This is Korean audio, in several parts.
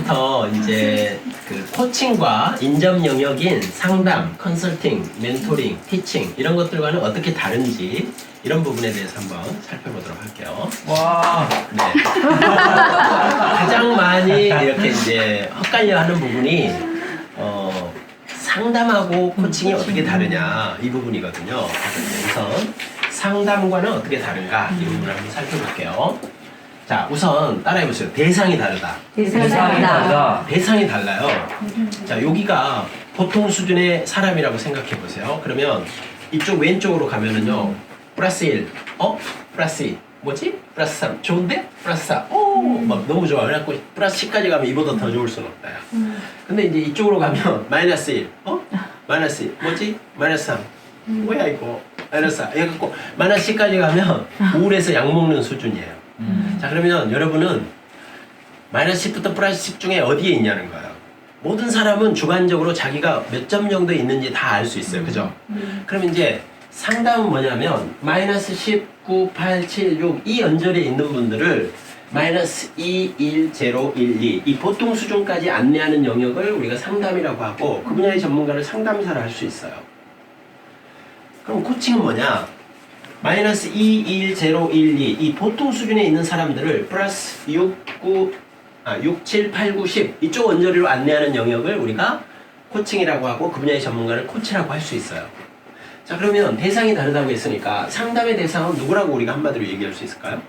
오늘부터 이제 그 코칭과 인접 영역인 상담, 컨설팅, 멘토링, 티칭 이런 것들과는 어떻게 다른지 이런 부분에 대해서 한번 살펴보도록 할게요. 와. 네. 가장 많이 이렇게 이제 헛갈려하는 부분이 상담하고 코칭이 어떻게 다르냐 이 부분이거든요. 우선 상담과는 어떻게 다른가 이 부분을 한번 살펴볼게요. 자, 우선 따라해보세요. 대상이 다르다. 대상이 다르다. 대상이 달라요. 자, 여기가 보통 수준의 사람이라고 생각해보세요. 그러면 이쪽 왼쪽으로 가면은요, 플러스 1, 플러스 2, 뭐지? 플러스 3, 좋은데? 플러스 4, 막 너무 좋아. 그래갖고 플러스 10까지 가면 이보다 더 좋을 수는 없다. 근데 이제 이쪽으로 가면 마이너스 1, 마이너스 2, 뭐지? 마이너스 3, 뭐야 이거? 마이너스 4. 해갖고 마이너스 10까지 가면 우울해서 약 먹는 수준이에요. 자, 그러면 여러분은 마이너스 10부터 플러스 10 중에 어디에 있냐는 거예요. 모든 사람은 주관적으로 자기가 몇 점 정도 있는지 다 알 수 있어요. 그죠? 그럼 이제 상담은 뭐냐면 마이너스 10, 9, 8, 7, 6 이 연절에 있는 분들을 마이너스 2, 1, 0, 1, 2 이 보통 수준까지 안내하는 영역을 우리가 상담이라고 하고 그 분야의 전문가를 상담사를 할 수 있어요. 그럼 코칭은 뭐냐? 마이너스 2, 1, 0, 1, 2 이 보통 수준에 있는 사람들을 플러스 6, 7, 8, 9, 10 이쪽 원저리로 안내하는 영역을 우리가 코칭이라고 하고 그 분야의 전문가를 코치라고 할 수 있어요. 자, 그러면 대상이 다르다고 했으니까 상담의 대상은 누구라고 우리가 한마디로 얘기할 수 있을까요?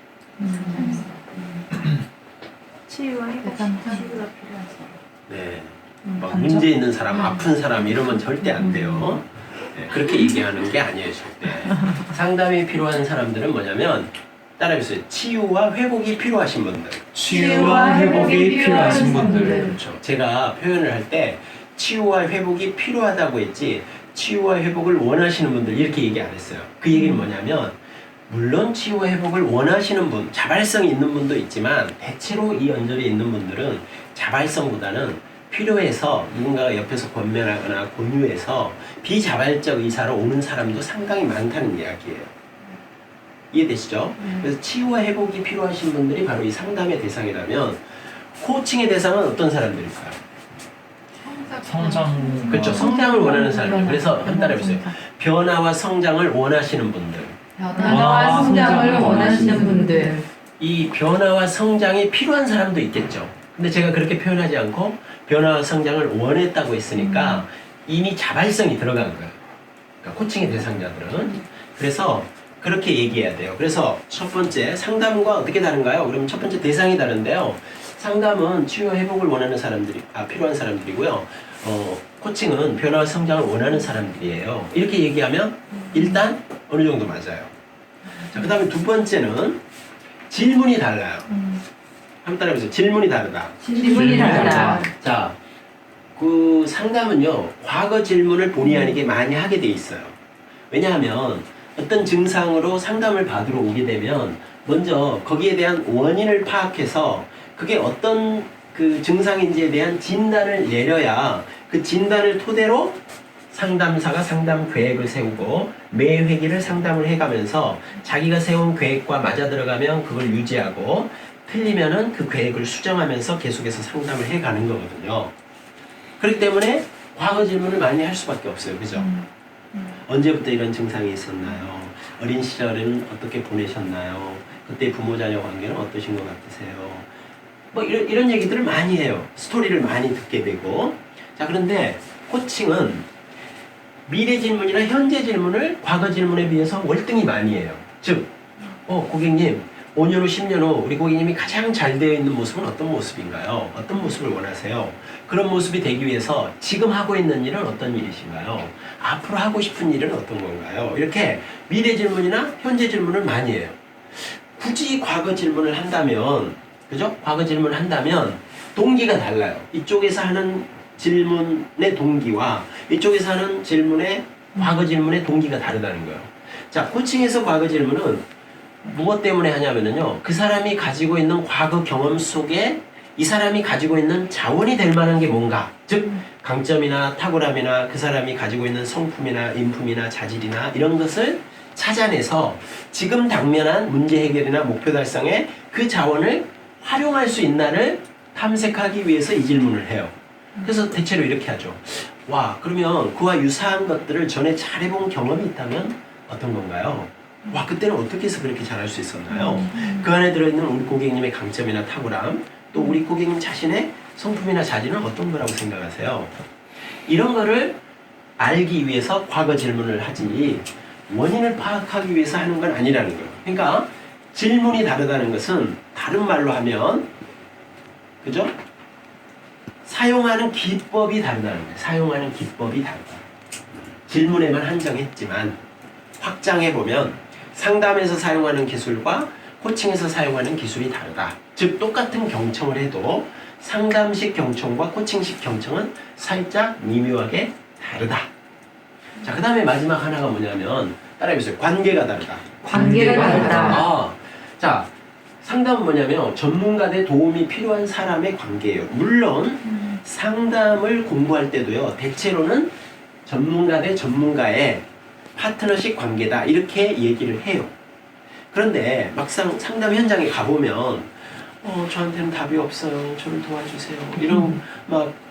치유와 회복, 치유가 필요한 사람. 네, 막 문제 있는 사람, 아픈 사람 이러면 절대 안 돼요. 네, 그렇게 얘기하는 게 아니에요, 절대. 상담이 필요한 사람들은 뭐냐면 따라해보세요. 치유와 회복이 필요하신 분들. 치유와 회복이 필요하신 분들. 그렇죠. 제가 표현을 할 때 치유와 회복이 필요하다고 했지 치유와 회복을 원하시는 분들 이렇게 얘기 안 했어요. 그 얘기는 뭐냐면 물론 치유와 회복을 원하시는 분, 자발성이 있는 분도 있지만 대체로 이 연절에 있는 분들은 자발성보다는 필요해서 누군가가 옆에서 권면하거나 권유해서 비자발적 의사로 오는 사람도 상당히 많다는 이야기예요. 이해되시죠? 그래서 치유와 회복이 필요하신 분들이 바로 이 상담의 대상이라면 코칭의 대상은 어떤 사람들일까요? 성장. 그렇죠. 성장을 원하는 사람들. 그래서 한번 따라해보세요. 변화와 성장을 원하시는 분들. 변화와 성장을 원하시는 분들. 이 변화와 성장이 필요한 사람도 있겠죠. 근데 제가 그렇게 표현하지 않고 변화와 성장을 원했다고 했으니까 이미 자발성이 들어간 거예요. 그러니까 코칭의 대상자들은. 그래서 그렇게 얘기해야 돼요. 그래서 첫 번째 상담과 어떻게 다른가요? 그러면 첫 번째 대상이 다른데요. 상담은 치유와 회복을 원하는 사람들이 필요한 사람들이고요. 코칭은 변화와 성장을 원하는 사람들이에요. 이렇게 얘기하면 일단 어느 정도 맞아요. 자, 그 다음에 두 번째는 질문이 달라요. 한번 따라해보세요. 질문이 다르다. 질문이 다르다. 자, 그 상담은요, 과거 질문을 본의 아니게 많이 하게 돼 있어요. 왜냐하면 어떤 증상으로 상담을 받으러 오게 되면 먼저 거기에 대한 원인을 파악해서 그게 어떤 그 증상인지에 대한 진단을 내려야 그 진단을 토대로 상담사가 상담 계획을 세우고 매 회기를 상담을 해가면서 자기가 세운 계획과 맞아 들어가면 그걸 유지하고 틀리면은 그 계획을 수정하면서 계속해서 상담을 해가는 거거든요. 그렇기 때문에 과거 질문을 많이 할 수밖에 없어요. 그죠? 언제부터 이런 증상이 있었나요? 어린 시절은 어떻게 보내셨나요? 그때 부모 자녀 관계는 어떠신 것 같으세요? 뭐 이런 얘기들을 많이 해요. 스토리를 많이 듣게 되고. 자, 그런데 코칭은 미래 질문이나 현재 질문을 과거 질문에 비해서 월등히 많이 해요. 즉, 고객님 5년 후, 10년 후 우리 고객님이 가장 잘 되어 있는 모습은 어떤 모습인가요? 어떤 모습을 원하세요? 그런 모습이 되기 위해서 지금 하고 있는 일은 어떤 일이신가요? 앞으로 하고 싶은 일은 어떤 건가요? 이렇게 미래 질문이나 현재 질문을 많이 해요. 굳이 과거 질문을 한다면, 그죠? 과거 질문을 한다면 동기가 달라요. 이쪽에서 하는 질문의 동기와 이쪽에서 하는 질문의 과거 질문의 동기가 다르다는 거예요. 자, 코칭에서 과거 질문은 무엇 때문에 하냐면요, 그 사람이 가지고 있는 과거 경험 속에 이 사람이 가지고 있는 자원이 될 만한 게 뭔가, 즉 강점이나 탁월함이나 그 사람이 가지고 있는 성품이나 인품이나 자질이나 이런 것을 찾아내서 지금 당면한 문제 해결이나 목표 달성에 그 자원을 활용할 수 있나를 탐색하기 위해서 이 질문을 해요. 그래서 대체로 이렇게 하죠. 와, 그러면 그와 유사한 것들을 전에 잘해본 경험이 있다면 어떤 건가요? 와, 그때는 어떻게 해서 그렇게 잘할 수 있었나요? 그 안에 들어있는 우리 고객님의 강점이나 탁월함, 또 우리 고객님 자신의 성품이나 자질은 어떤 거라고 생각하세요? 이런 거를 알기 위해서 과거 질문을 하지 원인을 파악하기 위해서 하는 건 아니라는 거예요. 그러니까 질문이 다르다는 것은 다른 말로 하면, 그죠? 사용하는 기법이 다르다는 거예요. 사용하는 기법이 다르다. 질문에만 한정했지만 확장해보면 상담에서 사용하는 기술과 코칭에서 사용하는 기술이 다르다. 즉 똑같은 경청을 해도 상담식 경청과 코칭식 경청은 살짝 미묘하게 다르다. 자, 그 다음에 마지막 하나가 뭐냐면 따라해보세요. 관계가 다르다. 관계가 다르다. 아, 자, 상담은 뭐냐면 전문가의 도움이 필요한 사람의 관계예요. 물론 상담을 공부할 때도요, 대체로는 전문가 대 전문가의 파트너십 관계다 이렇게 얘기를 해요. 그런데 막상 상담 현장에 가보면 저한테는 답이 없어요. 저를 도와주세요. 이런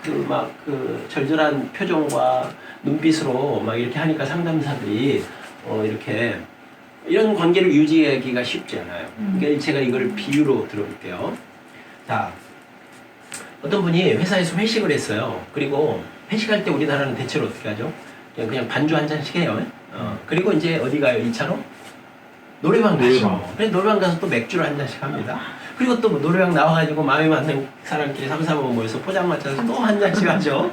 그 절절한 표정과 눈빛으로 막 이렇게 하니까 상담사들이 이렇게 이런 관계를 유지하기가 쉽지 않아요. 그러니까 제가 이걸 비유로 들어볼게요. 자, 어떤 분이 회사에서 회식을 했어요. 그리고 회식할 때 우리나라는 대체로 어떻게 하죠? 그냥 반주 한 잔씩 해요. 그리고 이제 어디 가요? 2차로? 노래방 가죠. 그래서 노래방 가서 또 맥주를 한 잔씩 합니다. 그리고 또 노래방 나와가지고 마음에 맞는 사람끼리 3, 4번 모여서 포장 맞춰서 또 한 잔씩 하죠.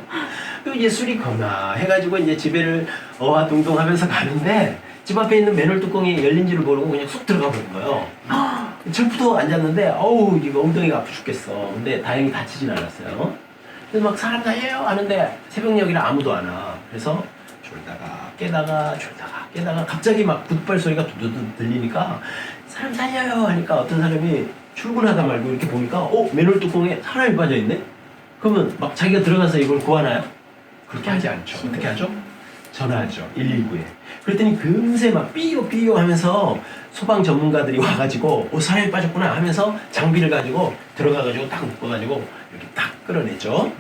그리고 이제 술이 거나 해가지고 이제 집에를 어와둥둥 하면서 가는데 집 앞에 있는 맨홀 뚜껑이 열린지를 모르고 그냥 쑥 들어가 버린 거예요. 철푸도 앉았는데 어우 이거 엉덩이가 아프 죽겠어. 근데 다행히 다치진 않았어요. 그래서 막 사람 다녀요 하는데 새벽녘이라 아무도 안 와. 그래서 졸다가 깨다가 갑자기 막 굿발 소리가 두두두 들리니까 사람 살려요 하니까 어떤 사람이 출근하다 말고 이렇게 보니까 맨홀 뚜껑에 사람이 빠져있네? 그러면 막 자기가 들어가서 이걸 구하나요? 그렇게 하지 않죠. 어떻게 하죠? 전화하죠. 119에. 그랬더니 금세 막 삐요 하면서 소방 전문가들이 와가지고 사람이 빠졌구나 하면서 장비를 가지고 들어가가지고 딱 묶어가지고 이렇게 딱 끌어내죠.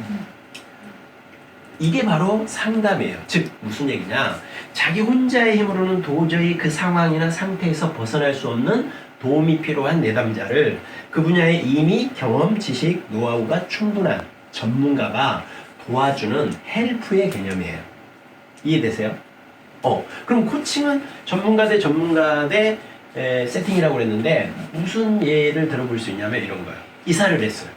이게 바로 상담이에요. 즉 무슨 얘기냐, 자기 혼자의 힘으로는 도저히 그 상황이나 상태에서 벗어날 수 없는 도움이 필요한 내담자를 그 분야에 이미 경험, 지식, 노하우가 충분한 전문가가 도와주는 헬프의 개념이에요. 이해되세요? 그럼 코칭은 전문가 대 전문가 대 세팅이라고 그랬는데 무슨 예를 들어볼 수 있냐면 이런 거예요. 이사를 했어요.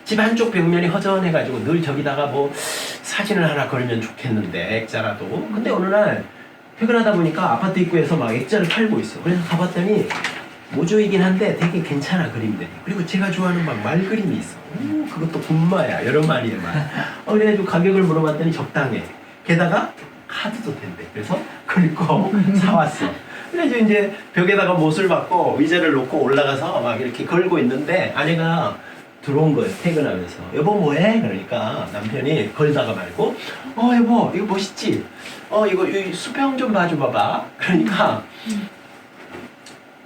집 한쪽 벽면이 허전해가지고 늘 저기다가 뭐 사진을 하나 걸면 좋겠는데 액자라도. 근데 어느 날 퇴근하다 보니까 아파트 입구에서 막 액자를 팔고 있어. 그래서 가봤더니 모조이긴 한데 되게 괜찮아, 그림들이. 그리고 제가 좋아하는 막 말 그림이 있어. 그것도 군마야, 여러 마리의 말. 그래가지고 가격을 물어봤더니 적당해. 게다가 카드도 된대. 그래서 긁고 사왔어. 그래가지고 이제 벽에다가 못을 박고 의자를 놓고 올라가서 막 이렇게 걸고 있는데 아내가 들어온 거예요. 퇴근하면서. 여보 뭐해? 그러니까 남편이 걸다가 말고 여보 이거 멋있지? 이거 이 수평 좀 봐줘 봐봐. 그러니까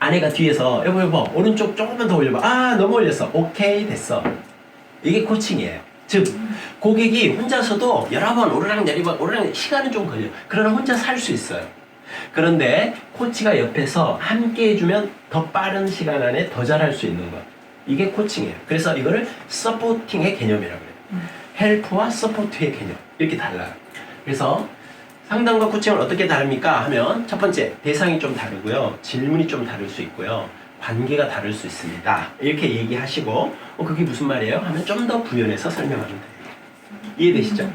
아내가 뒤에서 여보 오른쪽 조금만 더 올려봐. 너무 올렸어. 오케이 됐어. 이게 코칭이에요. 즉 고객이 혼자서도 여러 번 오르락 시간은 좀 걸려. 그러나 혼자 살 수 있어요. 그런데 코치가 옆에서 함께 해주면 더 빠른 시간 안에 더 잘할 수 있는 것. 이게 코칭이에요. 그래서 이거를 서포팅의 개념이라고 해요. 헬프와 서포트의 개념. 이렇게 달라요. 그래서 상담과 코칭은 어떻게 다릅니까? 하면 첫 번째, 대상이 좀 다르고요. 질문이 좀 다를 수 있고요. 관계가 다를 수 있습니다. 이렇게 얘기하시고 그게 무슨 말이에요? 하면 좀 더 부연해서 설명하면 돼요. 이해되시죠?